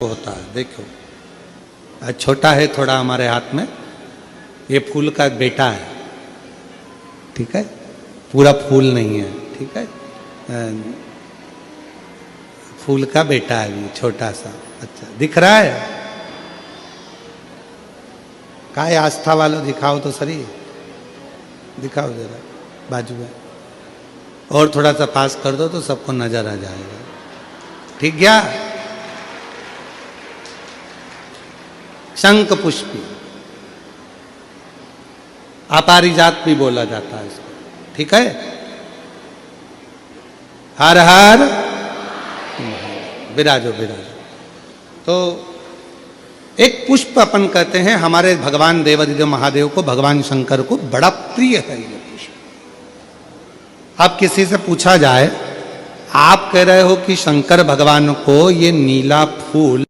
होता है। देखो छोटा है थोड़ा हमारे हाथ में, ये फूल का बेटा है, ठीक है, पूरा फूल नहीं है, ठीक है, फूल का बेटा है ये छोटा सा। अच्छा दिख रहा है? काय आस्था वालों दिखाओ तो सही, दिखाओ जरा बाजू में, और थोड़ा सा पास कर दो तो सबको नजर आ जाएगा। ठीक गया? शंख पुष्पी, अपारिजात भी बोला जाता है इसको, ठीक है। हर हर विराजो विराजो। तो एक पुष्प अपन कहते हैं हमारे भगवान देवादिदेव महादेव को, भगवान शंकर को बड़ा प्रिय है ये पुष्प। अब किसी से पूछा जाए, आप कह रहे हो कि शंकर भगवान को ये नीला फूल,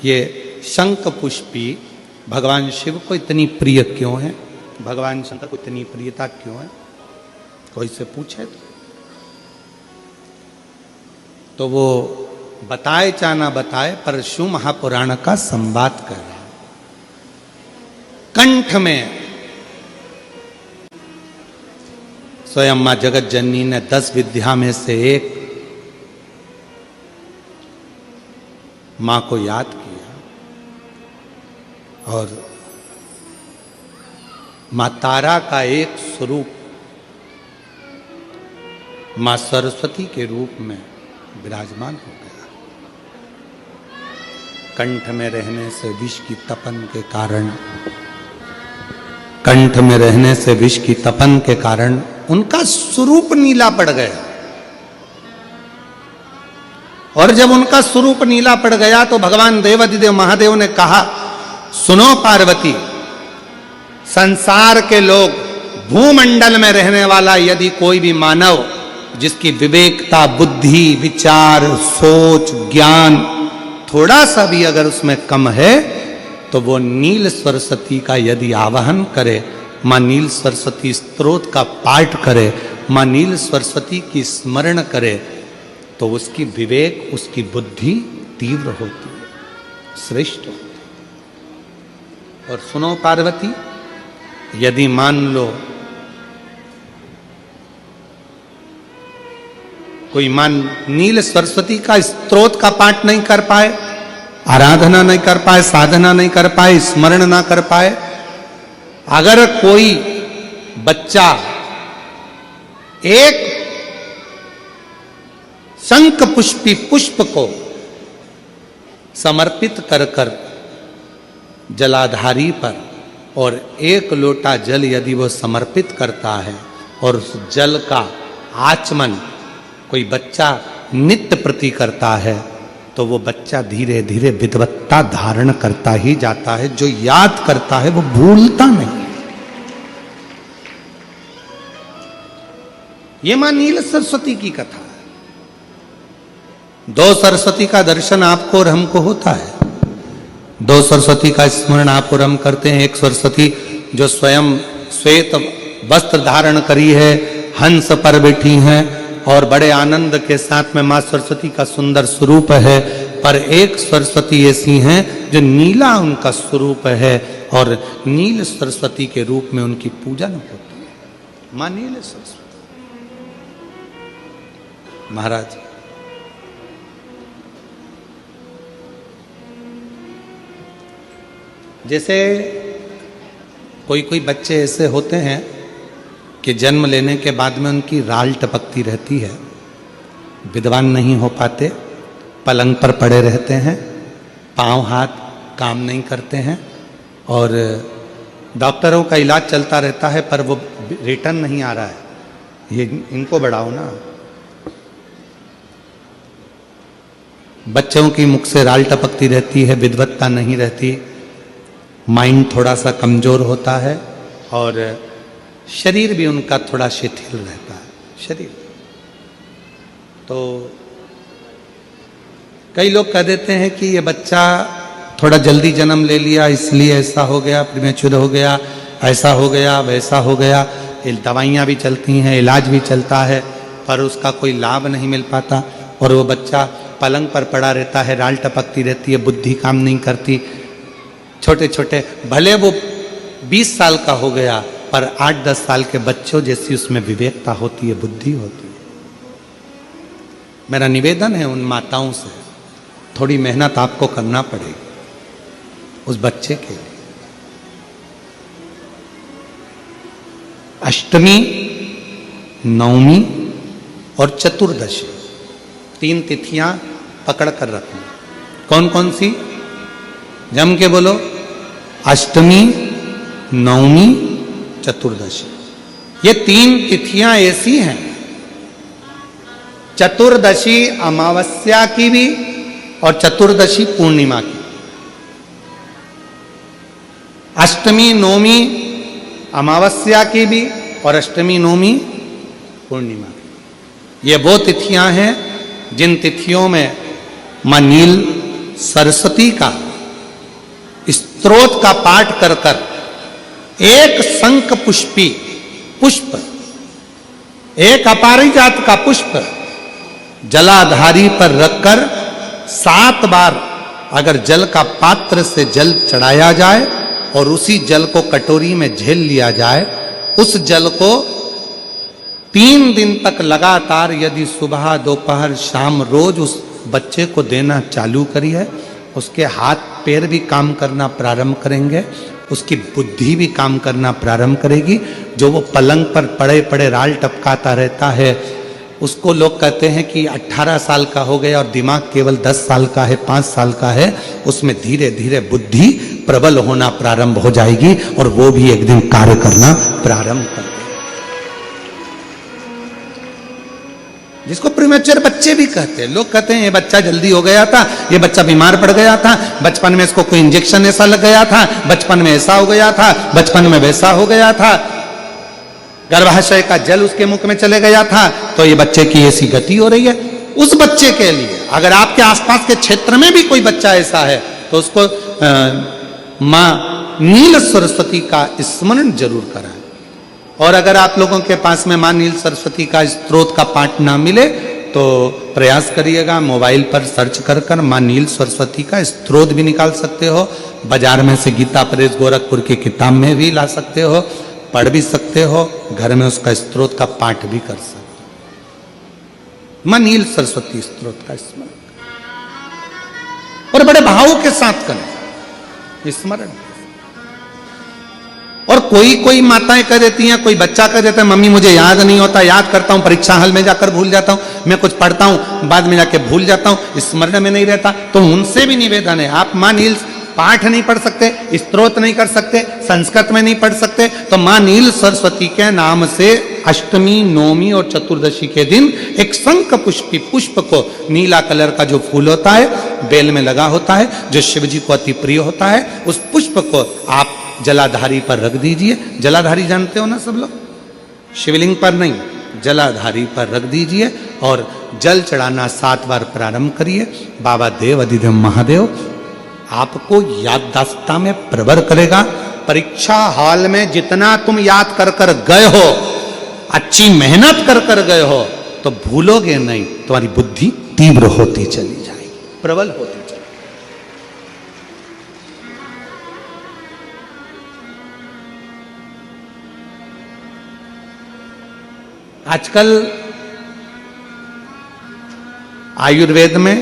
ये शंख पुष्पी भगवान शिव को इतनी प्रिय क्यों है, भगवान शंकर को इतनी प्रियता क्यों है, कोई से पूछे तो वो बताए चाहे ना बताए, पर शिव महापुराण का संवाद कर रहा है। कंठ में स्वयं मां जगत जननी ने 10 विद्या में से एक मां को याद किया, और मां तारा का एक स्वरूप मां सरस्वती के रूप में विराजमान हो गया। कंठ में रहने से विष की तपन के कारण, कंठ में रहने से विष की तपन के कारण उनका स्वरूप नीला पड़ गया। और जब उनका स्वरूप नीला पड़ गया तो भगवान देवादिदेव महादेव ने कहा, सुनो पार्वती, संसार के लोग, भूमंडल में रहने वाला यदि कोई भी मानव जिसकी विवेकता, बुद्धि, विचार, सोच, ज्ञान थोड़ा सा भी अगर उसमें कम है, तो वो नील सरस्वती का यदि आवाहन करे, मां नील सरस्वती स्तोत्र का पाठ करे, मां नील सरस्वती की स्मरण करे, तो उसकी विवेक, उसकी बुद्धि तीव्र होती है, श्रेष्ठ होती है। और सुनो पार्वती, यदि मान लो कोई नील सरस्वती का स्तोत्र का पाठ नहीं कर पाए, आराधना नहीं कर पाए, साधना नहीं कर पाए, स्मरण ना कर पाए, अगर कोई बच्चा एक शंख पुष्पी पुष्प को समर्पित कर कर जलाधारी पर, और 1 लोटा जल यदि वो समर्पित करता है, और उस जल का आचमन कोई बच्चा नित्य प्रति करता है, तो वो बच्चा धीरे धीरे विद्वत्ता धारण करता ही जाता है। जो याद करता है वो भूलता नहीं। ये मां नील सरस्वती की कथा है। 2 सरस्वती का दर्शन आपको और हमको होता है, 2 सरस्वती का स्मरण आप और हम करते हैं। एक सरस्वती जो स्वयं श्वेत वस्त्र धारण करी है, हंस पर बैठी हैं, और बड़े आनंद के साथ में मां सरस्वती का सुंदर स्वरूप है। पर एक सरस्वती ऐसी हैं जो नीला उनका स्वरूप है, और नील सरस्वती के रूप में उनकी पूजन होती है, मां नील सरस्वती। महाराज जैसे कोई कोई बच्चे ऐसे होते हैं कि जन्म लेने के बाद में उनकी राल टपकती रहती है, विद्वान नहीं हो पाते, पलंग पर पड़े रहते हैं, पांव हाथ काम नहीं करते हैं, और डॉक्टरों का इलाज चलता रहता है, पर वो रिटर्न नहीं आ रहा है। ये इनको बढ़ाओ ना। बच्चों की मुख से राल टपकती रहती है, विद्वत्ता नहीं रहती, माइंड थोड़ा सा कमजोर होता है, और शरीर भी उनका थोड़ा शिथिल रहता है शरीर। तो कई लोग कह देते हैं कि ये बच्चा थोड़ा जल्दी जन्म ले लिया, इसलिए ऐसा हो गया, प्रीमेच्योर हो गया, ऐसा हो गया, वैसा हो गया। दवाइयाँ भी चलती हैं, इलाज भी चलता है, पर उसका कोई लाभ नहीं मिल पाता, और वो बच्चा पलंग पर पड़ा रहता है, राल टपकती रहती है, बुद्धि काम नहीं करती। छोटे छोटे भले वो 20 साल का हो गया, पर 8-10 साल के बच्चों जैसी उसमें विवेकता होती है, बुद्धि होती है। मेरा निवेदन है उन माताओं से, थोड़ी मेहनत आपको करना पड़ेगी उस बच्चे के लिए। अष्टमी, नवमी और चतुर्दशी 3 तिथियां पकड़ कर रखना। कौन कौन सी? जम के बोलो। अष्टमी, नवमी, चतुर्दशी। ये 3 तिथियां ऐसी हैं, चतुर्दशी अमावस्या की भी और चतुर्दशी पूर्णिमा की। अष्टमी नवमी अमावस्या की भी और अष्टमी नवमी पूर्णिमा की। ये वो तिथियां हैं जिन तिथियों में मां नील सरस्वती का स्तोत्र का पाठ कर कर एक शंख पुष्पी पुष्प, एक अपारिजात का पुष्प जलाधारी पर रखकर 7 बार अगर जल का पात्र से जल चढ़ाया जाए और उसी जल को कटोरी में झेल लिया जाए, उस जल को 3 दिन तक लगातार यदि सुबह दोपहर शाम रोज उस बच्चे को देना चालू करिए, उसके हाथ पैर भी काम करना प्रारंभ करेंगे, उसकी बुद्धि भी काम करना प्रारंभ करेगी। जो वो पलंग पर पड़े पड़े राल टपकाता रहता है, उसको लोग कहते हैं कि 18 साल का हो गया और दिमाग केवल 10 साल का है, 5 साल का है, उसमें धीरे धीरे बुद्धि प्रबल होना प्रारंभ हो जाएगी और वो भी एक दिन कार्य करना प्रारंभ कर देगा। जिसको प्रीमेच्योर बच्चे भी कहते हैं। लोग कहते हैं ये बच्चा जल्दी हो गया था, ये बच्चा बीमार पड़ गया था, बचपन में इसको कोई इंजेक्शन ऐसा लग गया था, बचपन में ऐसा हो गया था, बचपन में वैसा हो गया था, गर्भाशय का जल उसके मुख में चले गया था, तो ये बच्चे की ऐसी गति हो रही है। उस बच्चे के लिए अगर आपके आसपास के क्षेत्र में भी कोई बच्चा ऐसा है तो उसको मां नील सरस्वती का स्मरण जरूर कराएं। और अगर आप लोगों के पास में मां नील सरस्वती का स्तोत्र का पाठ ना मिले तो प्रयास करिएगा, मोबाइल पर सर्च कर कर मां नील सरस्वती का स्तोत्र भी निकाल सकते हो। बाजार में से गीता प्रेस गोरखपुर की किताब में भी ला सकते हो, पढ़ भी सकते हो, घर में उसका स्तोत्र का पाठ भी कर सकते हो। मां नील सरस्वती स्तोत्र का स्मरण और बड़े भाव के साथ करें स्मरण। और कोई माताएं कह देती हैं, कोई बच्चा कह देता है मम्मी मुझे याद नहीं होता, याद करता हूं परीक्षा हॉल में जाकर भूल जाता हूं, मैं कुछ पढ़ता हूं बाद में जाके भूल जाता हूं, स्मरण में नहीं रहता। तो उनसे भी निवेदन है, आप मां नील पाठ नहीं पढ़ सकते, स्तोत्र नहीं कर सकते, संस्कृत में नहीं पढ़ सकते, तो मां नील सरस्वती के नाम से अष्टमी, नवमी और चतुर्दशी के दिन एक शंख पुष्पी पुष्प को, नीला कलर का जो फूल होता है बेल में लगा होता है, जो शिव जी को अति प्रिय होता है, उस पुष्प को आप जलाधारी पर रख दीजिए। जलाधारी जानते हो ना सब लोग, शिवलिंग पर नहीं, जलाधारी पर रख दीजिए और जल चढ़ाना 7 बार प्रारंभ करिए। बाबा देव अधिदेव महादेव आपको याददाश्ता में प्रबल करेगा। परीक्षा हॉल में जितना तुम याद कर कर गए हो, अच्छी मेहनत कर कर गए हो, तो भूलोगे नहीं, तुम्हारी बुद्धि तीव्र होती चली जाएगी, प्रबल होती चली। आजकल आयुर्वेद में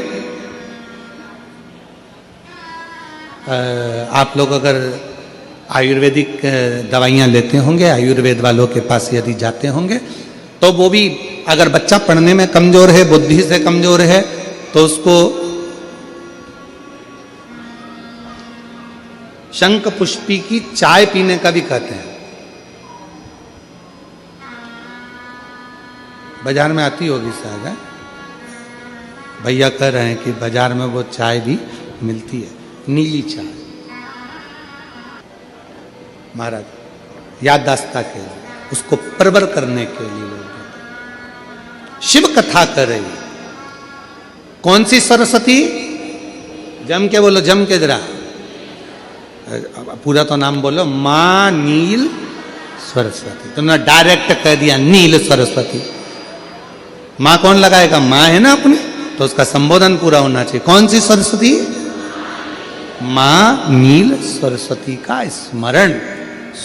आप लोग अगर आयुर्वेदिक दवाइयाँ लेते होंगे, आयुर्वेद वालों के पास यदि जाते होंगे, तो वो भी अगर बच्चा पढ़ने में कमजोर है, बुद्धि से कमजोर है, तो उसको शंख पुष्पी की चाय पीने का भी कहते हैं। बाजार में आती होगी शायद, है भैया कह रहे हैं कि बाजार में वो चाय भी मिलती है, नीली चाय। महाराज याददाश्ता के लिए, उसको प्रबल करने के लिए लोग शिव कथा कर रही है। कौन सी सरस्वती? जम के बोलो, जम के जरा, पूरा तो नाम बोलो, मां नील सरस्वती। तुमने डायरेक्ट कह दिया नील सरस्वती। मां कौन लगाएगा? मां है ना अपनी, तो उसका संबोधन पूरा होना चाहिए। कौन सी सरस्वती? मां नील सरस्वती का स्मरण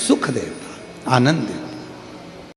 सुख देता, आनंद देता।